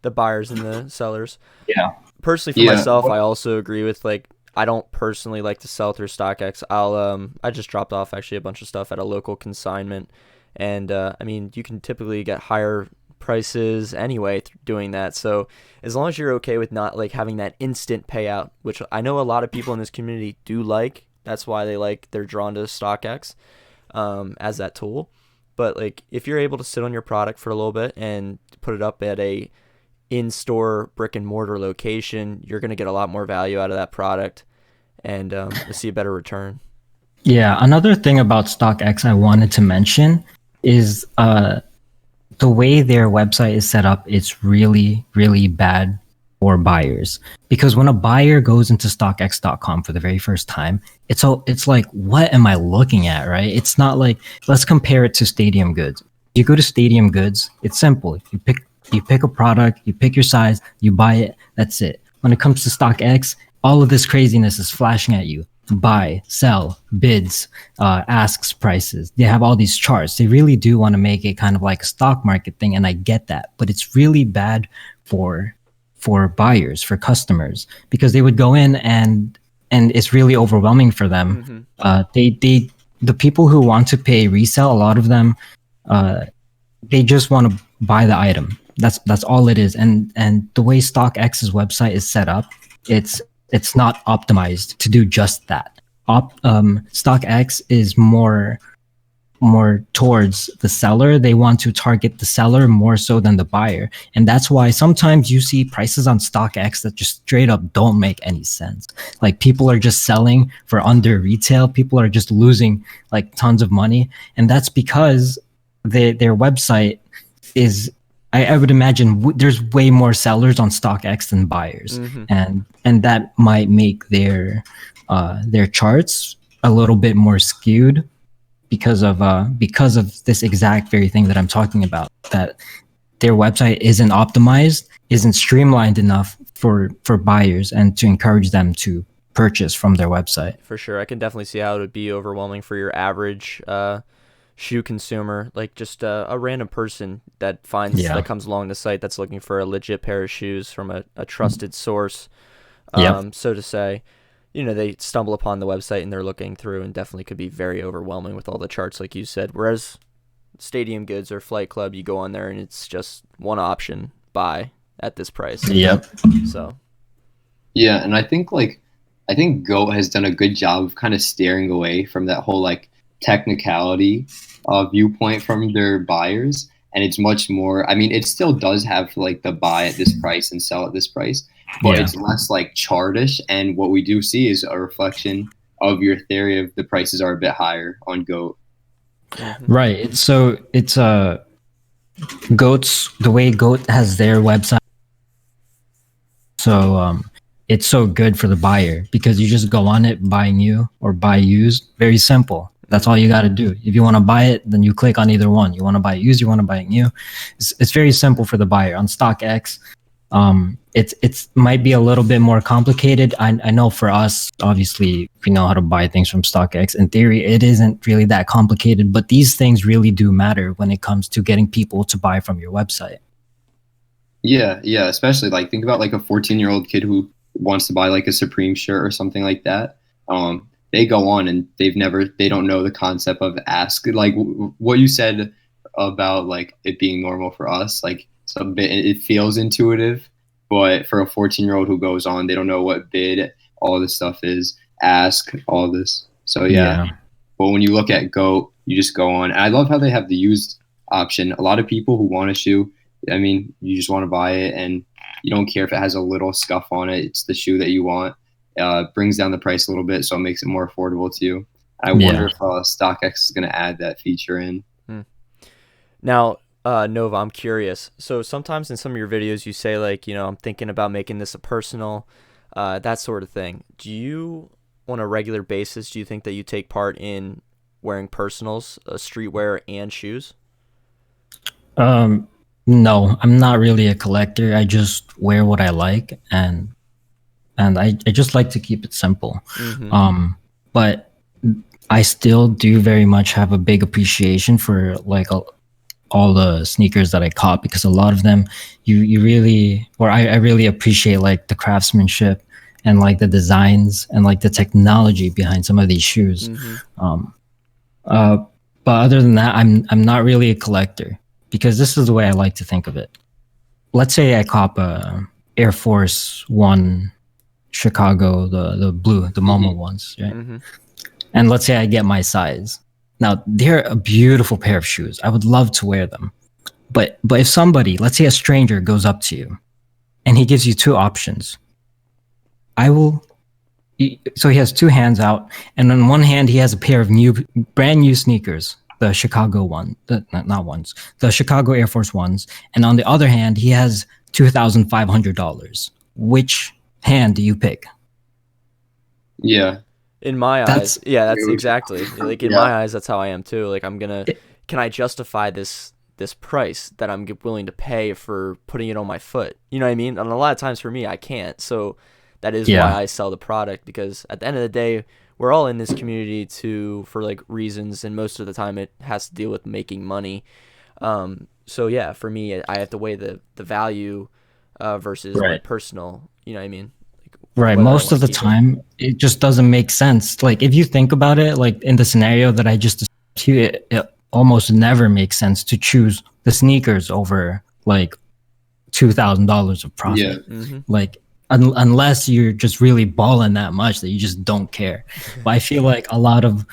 buyers and the sellers. Yeah. Personally, for myself, I also agree with, like, I don't personally like to sell through StockX. I just dropped off actually a bunch of stuff at a local consignment, and I mean, you can typically get higher prices anyway doing that. So as long as you're okay with not like having that instant payout, which I know a lot of people in this community do like, that's why they're drawn to StockX as that tool. But like, if you're able to sit on your product for a little bit and put it up at a in-store brick and mortar location, you're going to get a lot more value out of that product and see a better return. Yeah, another thing about StockX I wanted to mention is the way their website is set up. It's really, really bad for buyers, because when a buyer goes into StockX.com for the very first time, it's like, what am I looking at, right? It's not like, let's compare it to Stadium Goods. You go to Stadium Goods, it's simple. You pick a product, you pick your size, you buy it, that's it. When it comes to StockX, all of this craziness is flashing at you. Buy, sell, bids, asks prices. They have all these charts. They really do want to make it kind of like a stock market thing, and I get that. But it's really bad for buyers, for customers, because they would go in and it's really overwhelming for them. The people who want to pay resale, a lot of them, they just want to buy the item. That's all it is. And the way StockX's website is set up, it's not optimized to do just that. StockX is more towards the seller. They want to target the seller more so than the buyer. And that's why sometimes you see prices on StockX that just straight up don't make any sense. Like, people are just selling for under retail. People are just losing like tons of money. And that's because their website is, I would imagine there's way more sellers on StockX than buyers, and that might make their charts a little bit more skewed because of this exact very thing that I'm talking about. That their website isn't optimized, isn't streamlined enough for buyers and to encourage them to purchase from their website. For sure, I can definitely see how it would be overwhelming for your average shoe consumer, like just a random person that that comes along the site that's looking for a legit pair of shoes from a trusted source, so to say. You know, they stumble upon the website and they're looking through, and definitely could be very overwhelming with all the charts, like you said. Whereas Stadium Goods or Flight Club, you go on there and it's just one option: buy at this price. So yeah, and I think Goat has done a good job of kind of steering away from that whole like technicality viewpoint from their buyers, and it's much more, I mean, it still does have like the buy at this price and sell at this price, but it's less like chartish, and what we do see is a reflection of your theory of the prices are a bit higher on Goat. Right. So it's Goat's, the way Goat has their website, so it's so good for the buyer, because you just go on it, buy new or buy used. Very simple. That's all you got to do. If you want to buy it, then you click on either one. You want to buy it used, you want to buy it new. It's very simple for the buyer. On StockX, it's might be a little bit more complicated. I know for us, obviously, we know how to buy things from StockX. In theory, it isn't really that complicated, but these things really do matter when it comes to getting people to buy from your website. Yeah, especially like think about like a 14-year-old kid who wants to buy like a Supreme shirt or something like that. They go on and they don't know the concept of ask, like what you said about like it being normal for us, like it feels intuitive But for a 14-year-old who goes on, they don't know what bid all this stuff is, ask all this. So yeah. But when you look at GOAT, you just go on. And I love how they have the used option. A lot of people who want a shoe, I mean, you just want to buy it and you don't care if it has a little scuff on it. It's the shoe that you want. Brings down the price a little bit, so it makes it more affordable to you. I wonder if StockX is going to add that feature in. Now, Nova, I'm curious. So sometimes in some of your videos, you say like, you know, I'm thinking about making this a personal, that sort of thing. Do you, on a regular basis, do you think that you take part in wearing personals, streetwear, and shoes? No, I'm not really a collector. I just wear what I like, and I just like to keep it simple. But I still do very much have a big appreciation for like all the sneakers that I caught, because a lot of them you really, or I really appreciate like the craftsmanship and like the designs and like the technology behind some of these shoes. But other than that, I'm not really a collector, because this is the way I like to think of it. Let's say I cop a Air Force One Chicago, the blue, the Momo ones, right? And let's say I get my size. Now, they're a beautiful pair of shoes. I would love to wear them. But if somebody, let's say a stranger, goes up to you and he gives you two options, so he has two hands out, and on one hand he has a pair of brand new sneakers, the Chicago one, the Chicago Air Force Ones, and on the other hand he has $2,500. Which hand do you pick? Yeah. In my eyes, that's exactly like in my eyes, that's how I am too. Like can I justify this price that I'm willing to pay for putting it on my foot? You know what I mean? And a lot of times for me, I can't. So that is why I sell the product, because at the end of the day, we're all in this community for like reasons, and most of the time it has to deal with making money. So yeah, for me, I have to weigh the value versus my personal. You know what I mean? Right. Most of the time, it just doesn't make sense. Like, if you think about it, like in the scenario that I just described to you, it almost never makes sense to choose the sneakers over like $2,000 of profit. Like, unless you're just really balling that much that you just don't care. But I feel like a lot of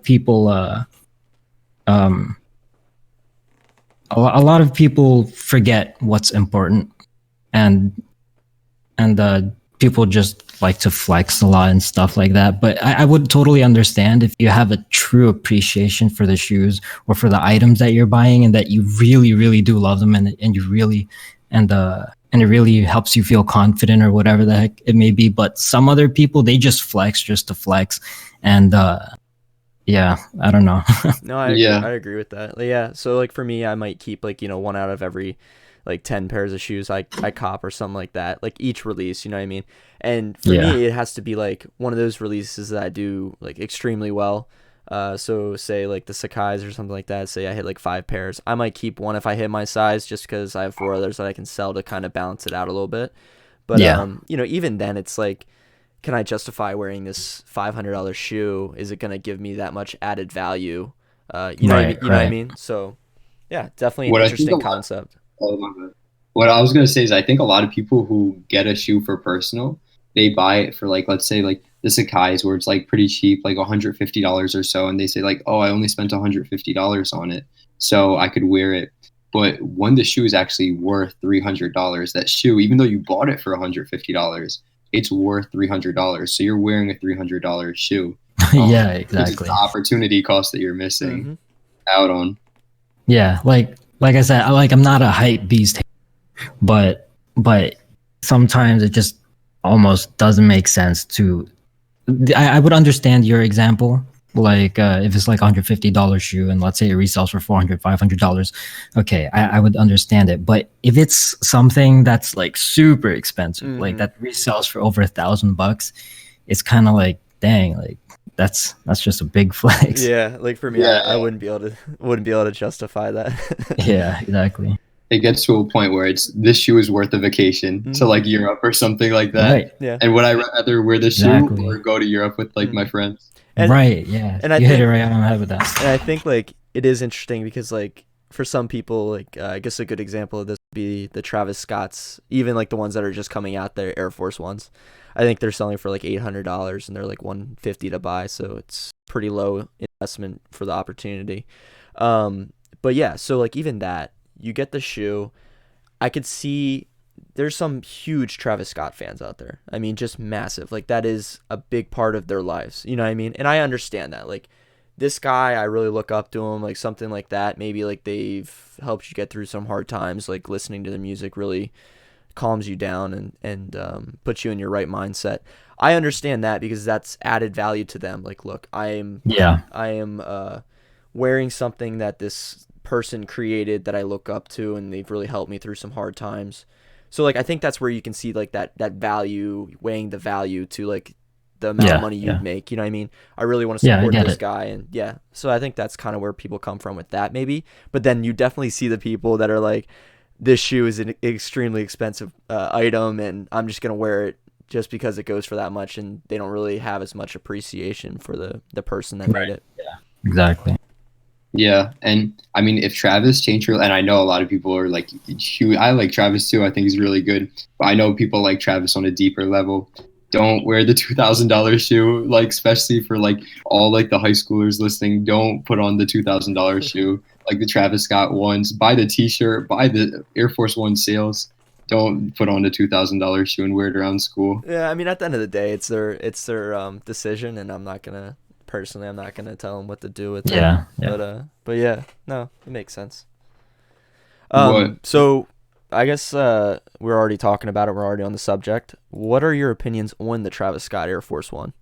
people, a lot of people forget what's important, and people just like to flex a lot and stuff like that. But I would totally understand if you have a true appreciation for the shoes or for the items that you're buying, and that you really, really do love them, and you really, and it really helps you feel confident or whatever the heck it may be. But some other people, they just flex just to flex. And yeah, I don't know. No, I agree with that. Yeah. So like for me, I might keep like, you know, one out of every like 10 pairs of shoes I cop or something like that, like each release, you know what I mean? And for me, it has to be like one of those releases that I do like extremely well. So say like the Sakai's or something like that, say I hit like 5 pairs, I might keep one if I hit my size, just because I have 4 others that I can sell to kind of balance it out a little bit. But you know, even then it's like, can I justify wearing this $500 shoe? Is it going to give me that much added value? You know what I mean? So yeah, definitely an interesting concept. What I was going to say is, I think a lot of people who get a shoe for personal, they buy it for like, let's say like the Sakai's, where it's like pretty cheap, like $150 or so. And they say like, oh, I only spent $150 on it, so I could wear it. But when the shoe is actually worth $300, that shoe, even though you bought it for $150, it's worth $300. So you're wearing a $300 shoe. Yeah, exactly. It's the opportunity cost that you're missing out on. Yeah, like I said, I'm not a hype beast, but sometimes it just almost doesn't make sense to. I would understand your example, like if it's like $150 shoe and let's say it resells for $400, $500, okay, I would understand it. But if it's something that's like super expensive, like that resells for over $1,000, it's kind of like, dang, like that's just a big flex. Yeah, like for me, I wouldn't be able to justify that. Yeah, exactly. It gets to a point where it's, this shoe is worth a vacation to like Europe or something like that. Right. Yeah. And would I rather wear the shoe or go to Europe with like my friends? And, yeah. And you hit it right on the head with that. And I think like it is interesting because like for some people, like I guess a good example of this would be the Travis Scotts, even like the ones that are just coming out there, Air Force Ones. I think they're selling for like $800 and they're like $150 to buy, so it's pretty low investment for the opportunity. But yeah, so like even that, you get the shoe. I could see there's some huge Travis Scott fans out there. I mean, just massive. Like that is a big part of their lives. You know what I mean? And I understand that. Like this guy, I really look up to him, like something like that. Maybe like they've helped you get through some hard times, like listening to the music really calms you down and puts you in your right mindset. I understand that because that's added value to them. Like, look, I am wearing something that this person created that I look up to, and they've really helped me through some hard times. So like I think that's where you can see like that value, weighing the value to like the amount of money you'd make. You know what I mean? I really want to support this guy, and so I think that's kind of where people come from with that maybe. But then you definitely see the people that are like, this shoe is an extremely expensive item, and I'm just gonna wear it just because it goes for that much, and they don't really have as much appreciation for the person that made it. Yeah, exactly. Yeah, and I mean, if Travis changed and I know a lot of people are like, I like Travis too. I think he's really good. But I know people like Travis on a deeper level. Don't wear the $2,000 shoe, like especially for like all like the high schoolers listening. Don't put on the $2,000 shoe, like the Travis Scott ones. Buy the T-shirt, buy the Air Force One sales. Don't put on the $2,000 shoe and wear it around school. Yeah, I mean, at the end of the day, it's their decision, and I'm not gonna tell them what to do with it. Yeah. But yeah, no, it makes sense. What? So I guess we're already talking about it. We're already on the subject. What are your opinions on the Travis Scott Air Force One?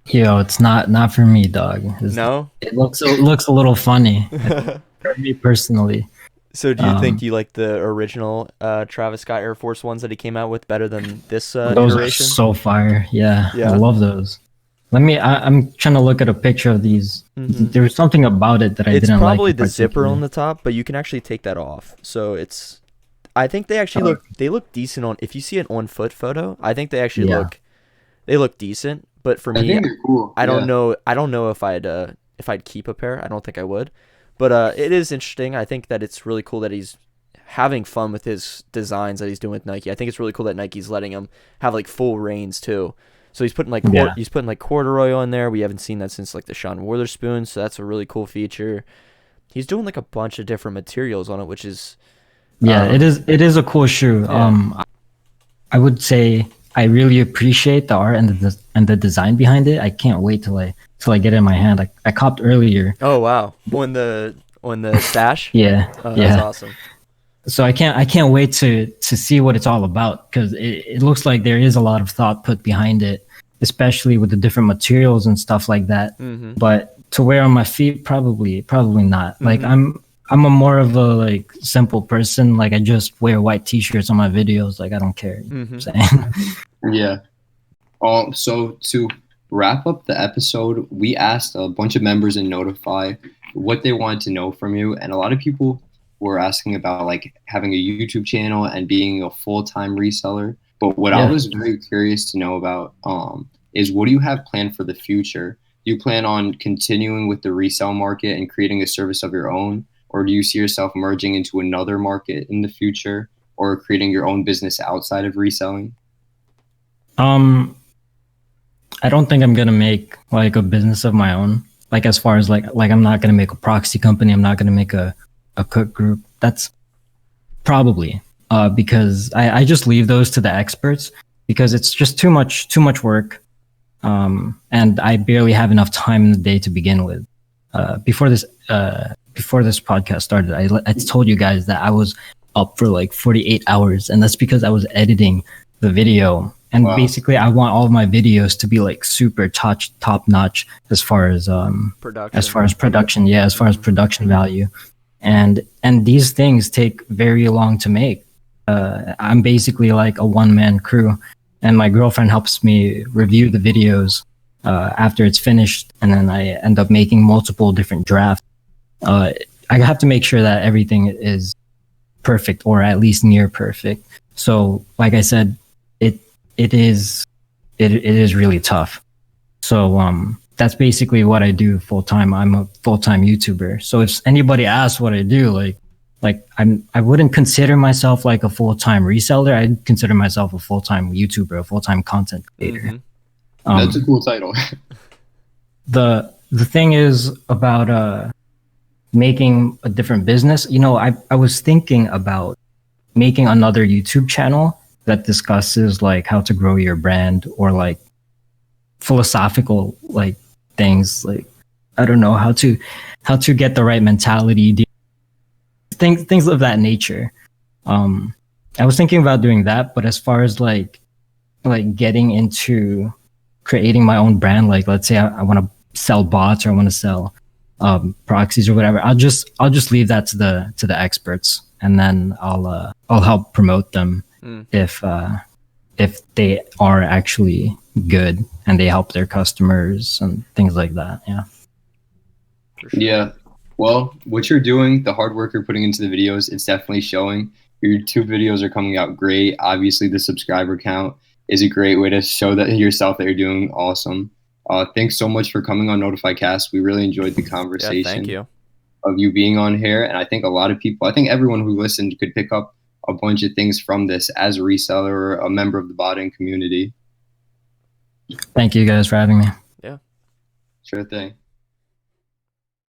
Yo, it's not for me, dog. No? It looks a little funny for me personally. So do you think you like the original Travis Scott Air Force Ones that he came out with better than this those iteration? are so fire. Yeah, I love those. I'm trying to look at a picture of these. Mm-hmm. There was something about it that I didn't like. It's probably the zipper on the top, but you can actually take that off. So I think they actually look decent on. If you see an on foot photo, I think they actually look decent. But for me, I think they're cool. I don't know. I don't know if I'd keep a pair. I don't think I would. But it is interesting. I think that it's really cool that he's having fun with his designs that he's doing with Nike. I think it's really cool that Nike's letting him have like full reins too. So he's putting like corduroy on there. We haven't seen that since like the Sean Witherspoon, so that's a really cool feature. He's doing like a bunch of different materials on it, which is it is a cool shoe. Yeah. I would say I really appreciate the art and the design behind it. I can't wait till I get it in my hand. I copped earlier. Oh wow! On the stash. Yeah. That's awesome. So I can't wait to see what it's all about, because it looks like there is a lot of thought put behind it, especially with the different materials and stuff like that. Mm-hmm. But to wear on my feet, probably not. Mm-hmm. Like I'm a more of a like simple person. Like I just wear white t-shirts on my videos. Like I don't care. You know what I'm saying? Yeah. So to wrap up the episode, we asked a bunch of members in Notify what they wanted to know from you, and a lot of people were asking about like having a YouTube channel and being a full-time reseller. But what I was very curious to know about is, what do you have planned for the future? Do you plan on continuing with the resale market and creating a service of your own? Or do you see yourself merging into another market in the future, or creating your own business outside of reselling? I don't think I'm going to make like a business of my own. Like as far as like I'm not going to make a proxy company. I'm not going to make a cook group. That's probably because I just leave those to the experts, because it's just too much work, and I barely have enough time in the day to begin with. Before this podcast started, I told you guys that I was up for like 48 hours, and that's because I was editing the video. And basically, I want all of my videos to be like super top notch as far as production. As far as production value. And these things take very long to make. I'm basically like a one-man crew, and my girlfriend helps me review the videos after it's finished, and then I end up making multiple different drafts. I have to make sure that everything is perfect, or at least near perfect. So, like I said, it is really tough. So that's basically what I do full time. I'm a full time YouTuber. So if anybody asks what I do, like I wouldn't consider myself like a full-time reseller. I'd consider myself a full-time YouTuber, a full-time content creator. That's a cool title. The thing is about making a different business. You know, I was thinking about making another YouTube channel that discusses like how to grow your brand, or like philosophical like things, like I don't know, how to get the right mentality, things of that nature. I was thinking about doing that, but as far as like getting into creating my own brand, like let's say I want to sell bots, or I want to sell proxies or whatever, I'll just leave that to the experts, and then I'll help promote them if they are actually good and they help their customers and things like that. Yeah. For sure. Yeah. Well, what you're doing, the hard work you're putting into the videos, it's definitely showing. Your YouTube videos are coming out great. Obviously, the subscriber count is a great way to show that yourself that you're doing awesome. Thanks so much for coming on NotifyCast. We really enjoyed the conversation. Yeah, thank you. Of you being on here, and I think a lot of people, I think everyone who listened could pick up a bunch of things from this as a reseller or a member of the botting community. Thank you guys for having me. Yeah. Sure thing.